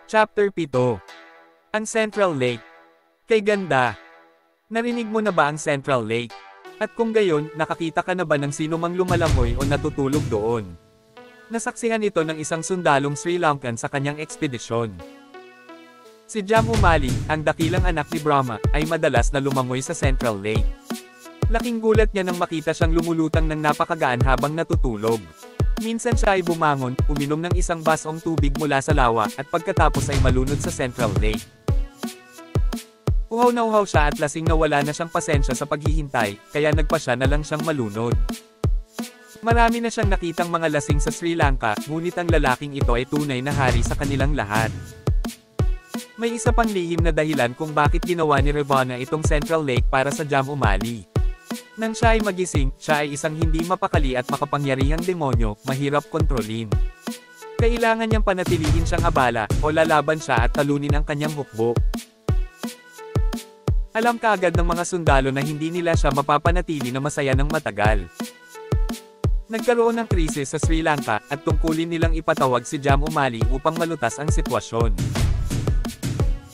Chapter 7. Ang Central Lake. Kay ganda. Narinig mo na ba ang Central Lake? At kung gayon, nakakita ka na ba ng sino mang lumalangoy o natutulog doon? Nasaksihan ito ng isang sundalong Sri Lankan sa kanyang ekspedisyon. Si Jamumali, ang dakilang anak ni Brahma, ay madalas na lumangoy sa Central Lake. Laking gulat niya nang makita siyang lumulutang ng napakagaan habang natutulog. Minsan siya ay bumangon, uminom ng isang basong tubig mula sa lawa, at pagkatapos ay malunod sa Central Lake. Uhaw na uhaw siya at lasing na wala na siyang pasensya sa paghihintay, kaya nagpasya na lang siyang malunod. Marami na siyang nakitang mga lasing sa Sri Lanka, ngunit ang lalaking ito ay tunay na hari sa kanilang lahat. May isa pang lihim na dahilan kung bakit ginawa ni Ravana itong Central Lake para sa Jamumali. Nang siya ay magising, siya ay isang hindi mapakali at makapangyarihang demonyo, mahirap kontrolin. Kailangan niyang panatilihin siyang abala, o lalaban siya at talunin ang kanyang hukbo. Alam kaagad ng mga sundalo na hindi nila siya mapapanatili na masaya ng matagal. Nagkaroon ng krisis sa Sri Lanka, at tungkulin nilang ipatawag si Jamumali upang malutas ang sitwasyon.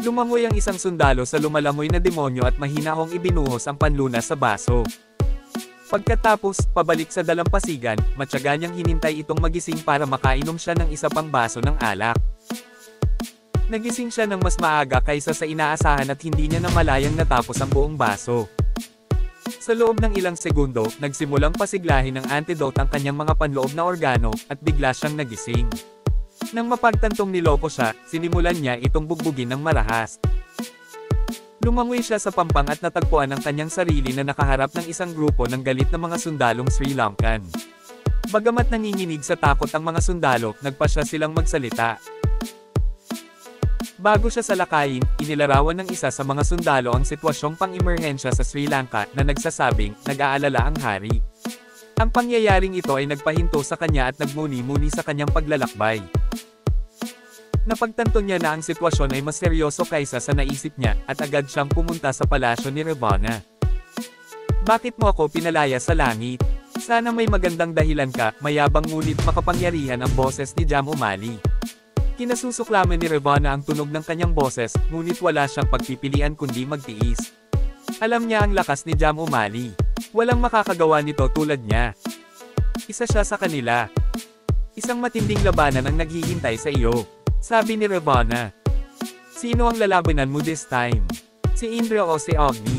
Lumangoy ang isang sundalo sa lumalangoy na demonyo at mahinahong ibinuhos ang panlunas sa baso. Pagkatapos, pabalik sa dalampasigan, matyaga niyang hinintay itong magising para makainom siya ng isa pang baso ng alak. Nagising siya ng mas maaga kaysa sa inaasahan at hindi niya namalayang natapos ang buong baso. Sa loob ng ilang segundo, nagsimulang pasiglahin ng antidote ang kanyang mga panloob na organo, at bigla siyang nagising. Nang mapagtantong niloko siya, sinimulan niya itong bugbugin ng marahas. Lumangoy siya sa pampang at natagpuan ang kanyang sarili na nakaharap ng isang grupo ng galit na mga sundalong Sri Lankan. Bagamat nanginginig sa takot ang mga sundalo, nagpasya silang magsalita. Bago siya salakayin, inilarawan ng isa sa mga sundalo ang sitwasyong pang-emerhensya sa Sri Lanka, na nagsasabing, nag-aalala ang hari. Ang pangyayaring ito ay nagpahinto sa kanya at nagmuni-muni sa kanyang paglalakbay. Napagtanto niya na ang sitwasyon ay mas seryoso kaysa sa naisip niya, at agad siyang pumunta sa palasyo ni Ravana. Bakit mo ako pinalaya sa langit? Sana may magandang dahilan ka, mayabang ngunit makapangyarihan ang boses ni Jamumali. Kinasusuklaman ni Ravana ang tunog ng kanyang boses, ngunit wala siyang pagpipilian kundi magtiis. Alam niya ang lakas ni Jamumali. Walang makakagawa nito tulad niya. Isa siya sa kanila. Isang matinding labanan ang naghihintay sa iyo. Sabi ni Ravana. Sino ang lalabanan mo this time? Si Indra o si Agni?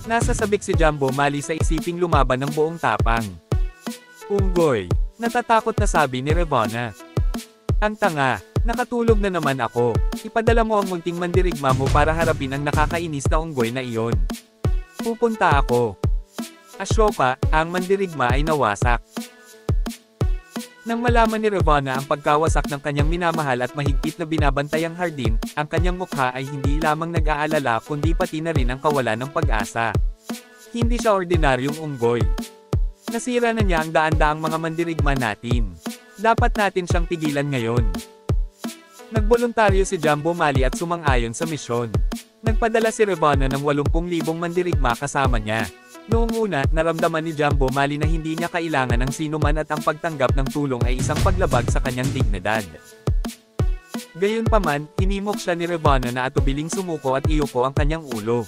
Nasa sabik si Jamumali sa isiping lumaban ng buong tapang. Unggoy. Natatakot na sabi ni Ravana. Ang tanga. Nakatulog na naman ako. Ipadala mo ang munting mandirigma mo para harapin ang nakakainis na unggoy na iyon. Pupunta ako. Ashoka, ang mandirigma ay nawasak. Nang malaman ni Ravana ang pagkawasak ng kanyang minamahal at mahigpit na binabantayang hardin, ang kanyang mukha ay hindi lamang nag-aalala kundi pati na rin ang kawalan ng pag-asa. Hindi siya ordinaryong unggoy. Nasira na niya ang daan-daang mga mandirigma natin. Dapat natin siyang pigilan ngayon. Nagboluntaryo si Jamumali at sumang-ayon sa misyon. Nagpadala si Ravana ng 80,000 mandirigma kasama niya. Noong una, naramdaman ni Jamumali na hindi niya kailangan ng sinuman at ang pagtanggap ng tulong ay isang paglabag sa kanyang dignidad. Gayunpaman, hinimok siya ni Ravana na atubiling sumuko at iyuko ang kanyang ulo.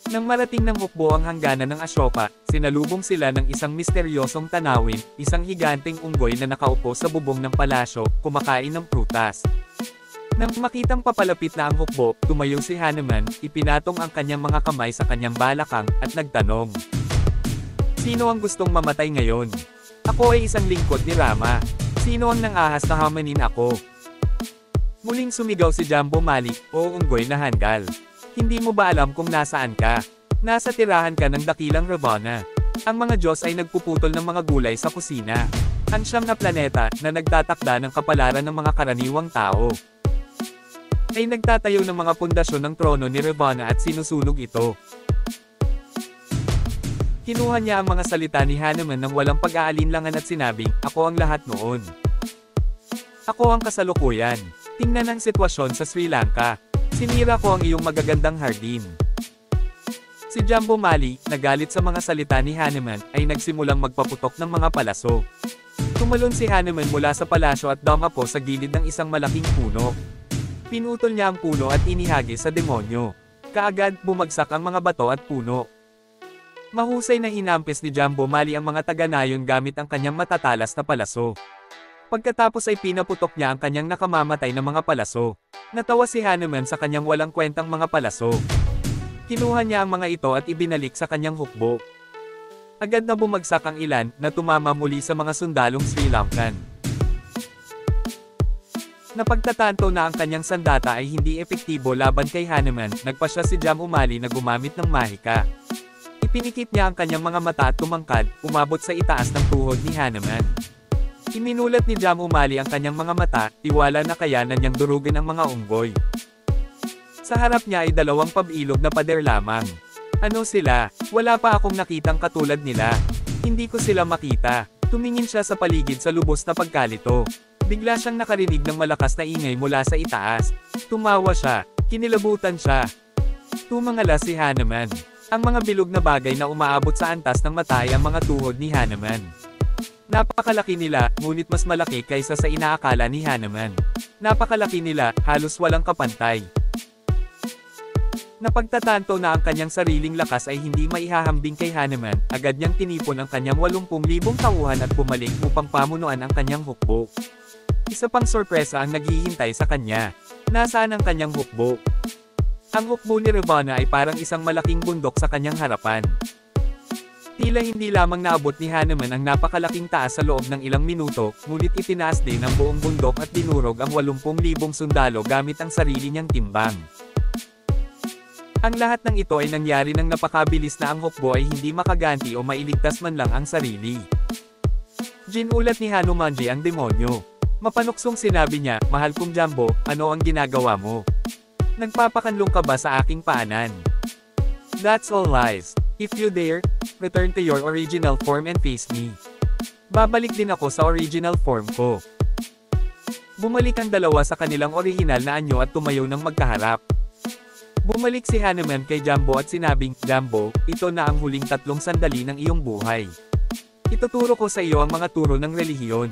Nang marating ng hukbo ang hangganan ng Ashoka, sinalubong sila ng isang misteryosong tanawin, isang higanteng unggoy na nakaupo sa bubong ng palasyo, kumakain ng prutas. Nang makitang papalapit na ang hukbo, tumayo si Hanuman, ipinatong ang kanyang mga kamay sa kanyang balakang, at nagtanong. Sino ang gustong mamatay ngayon? Ako ay isang lingkod ni Rama. Sino ang nangahas na hamanin ako? Muling sumigaw si Jamumali, o unggoy na handal. Hindi mo ba alam kung nasaan ka? Nasa tirahan ka ng dakilang Ravana. Ang mga Diyos ay nagpuputol ng mga gulay sa kusina. Ang siyam na planeta, na nagtatakda ng kapalaran ng mga karaniwang tao, ay nagtatayo ng mga pundasyon ng trono ni Ravana at sinusunog ito. Kinuha niya ang mga salita ni Hanuman ng walang pag-aalinlangan at sinabing, ako ang lahat noon. Ako ang kasalukuyan. Tingnan ang sitwasyon sa Sri Lanka. Sinira ko ang iyong magagandang hardin. Si Jamumali, nagalit sa mga salita ni Hanuman, ay nagsimulang magpaputok ng mga palaso. Tumalon si Hanuman mula sa palasyo at dumapo sa gilid ng isang malaking puno. Pinutol niya ang puno at inihagis sa demonyo. Kaagad, bumagsak ang mga bato at puno. Mahusay na hinampis ni Jumbo Mali ang mga taga-nayon gamit ang kanyang matatalas na palaso. Pagkatapos ay pinaputok niya ang kanyang nakamamatay na mga palaso. Natawa si Hanuman sa kanyang walang kwentang mga palaso. Kinuha niya ang mga ito at ibinalik sa kanyang hukbo. Agad na bumagsak ang ilan na tumama muli sa mga sundalong Sri Lankan. Napagtatanto na ang kanyang sandata ay hindi epektibo laban kay Hanuman, nagpasya si Jambu Mali na gumamit ng mahika. Ipinikit niya ang kanyang mga mata at tumangkad, umabot sa itaas ng tuhod ni Hanuman. Iminulat ni Jambu Mali ang kanyang mga mata, tiwala na kayanan niyang durugin ang mga unggoy. Sa harap niya ay dalawang pabilog na pader lamang. Ano sila? Wala pa akong nakitang katulad nila. Hindi ko sila makita. Tumingin siya sa paligid sa lubos na pagkalito. Bigla siyang nakarinig ng malakas na ingay mula sa itaas. Tumawa siya. Kinilabutan siya. Tumangala si Hanuman. Ang mga bilog na bagay na umaabot sa antas ng mata ay ang mga tuhod ni Hanuman. Napakalaki nila, ngunit mas malaki kaysa sa inaakala ni Hanuman. Napakalaki nila, halos walang kapantay. Napagtatanto na ang kanyang sariling lakas ay hindi maihahambing kay Hanuman, agad niyang tinipon ang kanyang 80,000 tauhan at bumalik upang pamunuan ang kanyang hukbo. Isa pang sorpresa ang naghihintay sa kanya. Nasaan ang kanyang hukbo? Ang hukbo ni Ravana ay parang isang malaking bundok sa kanyang harapan. Tila hindi lamang naabot ni Hanuman ang napakalaking taas sa loob ng ilang minuto, ngunit itinaas din ang buong bundok at dinurog ang 80,000 sundalo gamit ang sarili niyang timbang. Ang lahat ng ito ay nangyari nang napakabilis na ang hukbo ay hindi makaganti o mailigtas man lang ang sarili. Ginulat ni Hanumanji ang demonyo. Mapanuksong sinabi niya, "Mahal kong Jumbo, ano ang ginagawa mo? Nagpapakanlong ka ba sa aking paanan?" "That's all lies. If you dare, return to your original form and face me." Babalik din ako sa original form ko. Bumalik ang dalawa sa kanilang orihinal na anyo at tumayo ng magkaharap. Bumalik si Hanuman kay Jumbo at sinabing, "Jumbo, ito na ang huling 3 sandali ng iyong buhay. Ituturo ko sa iyo ang mga turo ng relihiyon.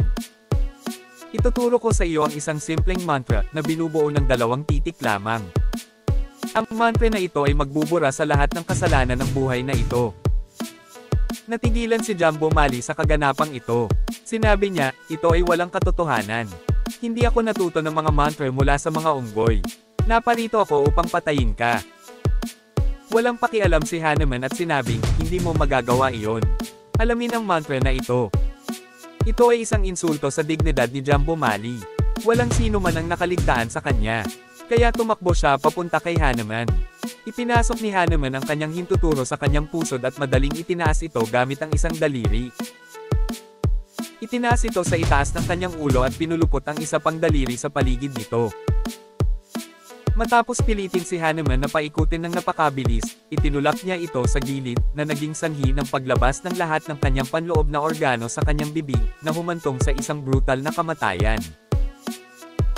Ituturo ko sa iyo ang isang simpleng mantra na binubuo ng 2 titik lamang. Ang mantra na ito ay magbubura sa lahat ng kasalanan ng buhay na ito." Natigilan si Jumbo Mali sa kaganapang ito. Sinabi niya, "Ito ay walang katotohanan. Hindi ako natuto ng mga mantra mula sa mga unggoy. Naparito ako upang patayin ka." Walang pakialam si Hanuman at sinabing, "Hindi mo magagawa iyon. Alamin ang mantra na ito." Ito ay isang insulto sa dignidad ni Jambu Mali. Walang sino man ang nakaligtaan sa kanya. Kaya tumakbo siya papunta kay Hanuman. Ipinasok ni Hanuman ang kanyang hintuturo sa kanyang pusod at madaling itinaas ito gamit ang isang daliri. Itinaas ito sa itaas ng kanyang ulo at pinulupot ang isa pang daliri sa paligid nito. Matapos pilitin si Hanuman na paikutin ng napakabilis, itinulak niya ito sa gilid, na naging sanhi ng paglabas ng lahat ng kanyang panloob na organo sa kanyang bibig, na humantong sa isang brutal na kamatayan.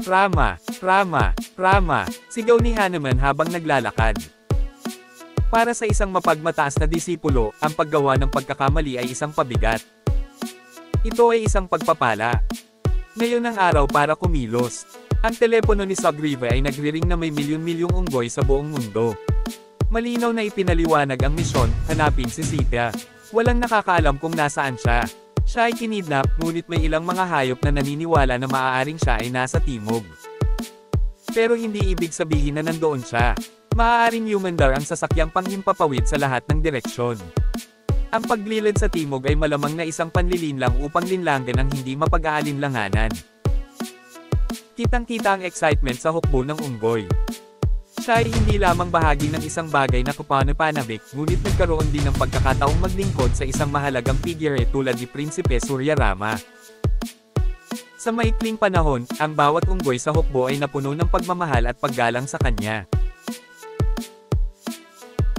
"Rama! Rama! Rama!" sigaw ni Hanuman habang naglalakad. Para sa isang mapagmataas na disipulo, ang paggawa ng pagkakamali ay isang pabigat. Ito ay isang pagpapala. Ngayon ang araw para kumilos. Ang telepono ni Sugriva ay nagriring na may milyon-milyong unggoy sa buong mundo. Malinaw na ipinaliwanag ang misyon, hanapin si Sita. Walang nakakaalam kung nasaan siya. Siya ay kinidnap, ngunit may ilang mga hayop na naniniwala na maaaring siya ay nasa timog. Pero hindi ibig sabihin na nandoon siya. Maaaring Humandar ang sasakyang panghimpapawid sa lahat ng direksyon. Ang paglilid sa timog ay malamang na isang panlilinlang upang linlangan ang hindi mapag-aalinlanganan. Kitang-kita ang excitement sa hukbo ng unggoy. Siya ay hindi lamang bahagi ng isang bagay na kapanapanabik, ngunit nagkaroon din ng pagkakataong maglingkod sa isang mahalagang figurehead tulad ni Prinsipe Surya Rama. Sa maikling panahon, ang bawat unggoy sa hukbo ay napuno ng pagmamahal at paggalang sa kanya.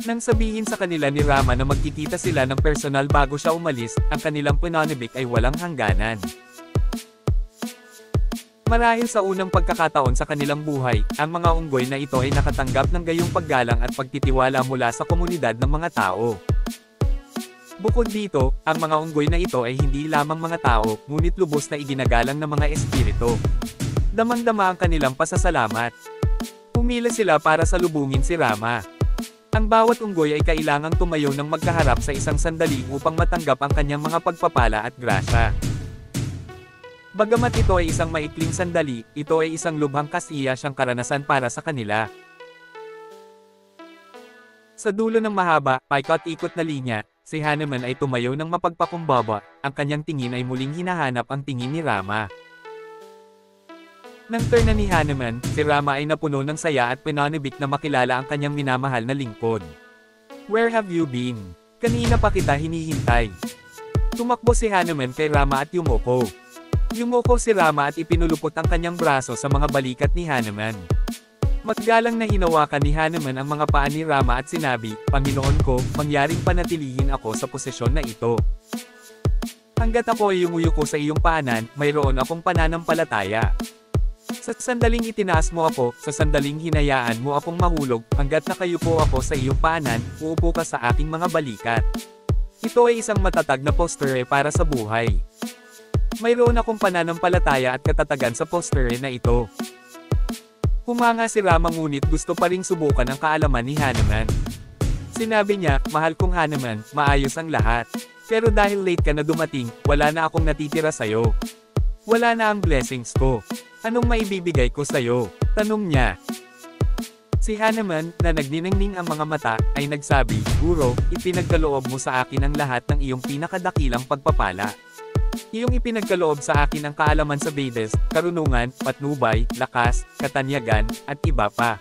Nang sabihin sa kanila ni Rama na magkikita sila ng personal bago siya umalis, ang kanilang pananabik ay walang hangganan. Marahil sa unang pagkakataon sa kanilang buhay, ang mga unggoy na ito ay nakatanggap ng gayong paggalang at pagtitiwala mula sa komunidad ng mga tao. Bukod dito, ang mga unggoy na ito ay hindi lamang mga tao, ngunit lubos na iginagalang ng mga espiritu. Damang-dama ang kanilang pasasalamat. Pumila sila para salubungin si Rama. Ang bawat unggoy ay kailangang tumayo ng magkaharap sa isang sandali upang matanggap ang kanyang mga pagpapala at grasya. Bagamat ito ay isang maikling sandali, ito ay isang lubhang kasiya siyang karanasan para sa kanila. Sa dulo ng mahaba, paikot-ikot na linya, si Hanuman ay tumayo ng mapagpakumbaba, ang kanyang tingin ay muling hinahanap ang tingin ni Rama. Nang turn na ni Hanuman, si Rama ay napuno ng saya at pinanibik na makilala ang kanyang minamahal na lingkod. "Where have you been? Kanina pa kita hinihintay." Tumakbo si Hanuman kay Rama at yumuko. Yumuko si Rama at ipinulupot ang kanyang braso sa mga balikat ni Hanuman. Magalang na hinawakan ni Hanuman ang mga paa ni Rama at sinabi, "Panginoon ko, mangyaring panatilihin ako sa posisyon na ito. Hanggat ako ay yumuyuko sa iyong paanan, mayroon akong pananampalataya. Sa sandaling itinaas mo ako, sa sandaling hinayaan mo akong mahulog, hanggat nakayupo ako sa iyong paanan, uupo ka sa aking mga balikat. Ito ay isang matatag na posture para sa buhay. Mayroon akong pananampalataya at katatagan sa posture na ito." Humanga si Rama ngunit gusto pa ring subukan ang kaalaman ni Hanuman. Sinabi niya, "Mahal kong Hanuman, maayos ang lahat. Pero dahil late ka na dumating, wala na akong natitira sa'yo. Wala na ang blessings ko. Anong maibibigay ko sa'yo?" tanong niya. Si Hanuman, na nagniningning ang mga mata, ay nagsabi, "Guro, ipinagkaloob mo sa akin ang lahat ng iyong pinakadakilang pagpapala. Iyong ipinagkaloob sa akin ang kaalaman sa Vedas, karunungan, patnubay, lakas, katanyagan, at iba pa.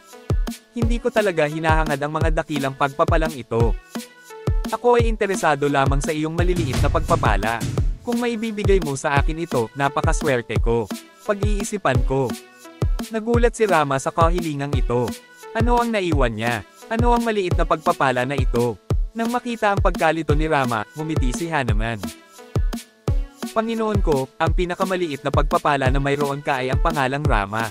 Hindi ko talaga hinahangad ang mga dakilang pagpapalang ito. Ako ay interesado lamang sa iyong maliliit na pagpapala. Kung maibibigay mo sa akin ito, napakaswerte ko. Pag-iisipan ko." Nagulat si Rama sa kahilingang ito. Ano ang naiwan niya? Ano ang maliit na pagpapala na ito? Nang makita ang pagkalito ni Rama, ngumiti si Hanuman. "Panginoon ko, ang pinakamaliit na pagpapala na mayroon ka ay ang pangalang Rama.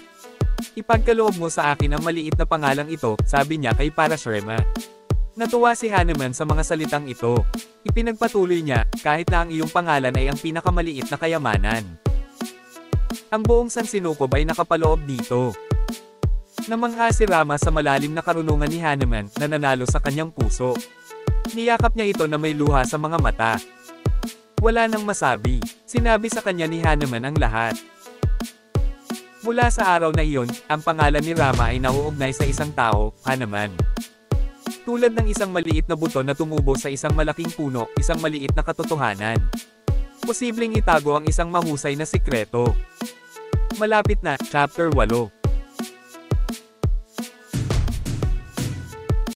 Ipagkaloob mo sa akin ang maliit na pangalang ito," sabi niya kay Parashurama. Natuwa si Hanuman sa mga salitang ito. Ipinagpatuloy niya, "Kahit na ang iyong pangalan ay ang pinakamaliit na kayamanan. Ang buong sansinukob ay nakapaloob dito." Namangha si Rama sa malalim na karunungan ni Hanuman na nanalo sa kanyang puso. Niyakap niya ito na may luha sa mga mata. Wala nang masabi. Sinabi sa kanya ni Hanuman ang lahat. Mula sa araw na iyon, ang pangalan ni Rama ay nauugnay sa isang tao, Hanuman. Tulad ng isang maliit na buto na tumubo sa isang malaking puno, isang maliit na katotohanan. Posibleng itago ang isang mahusay na sikreto. Malapit na, Chapter 8.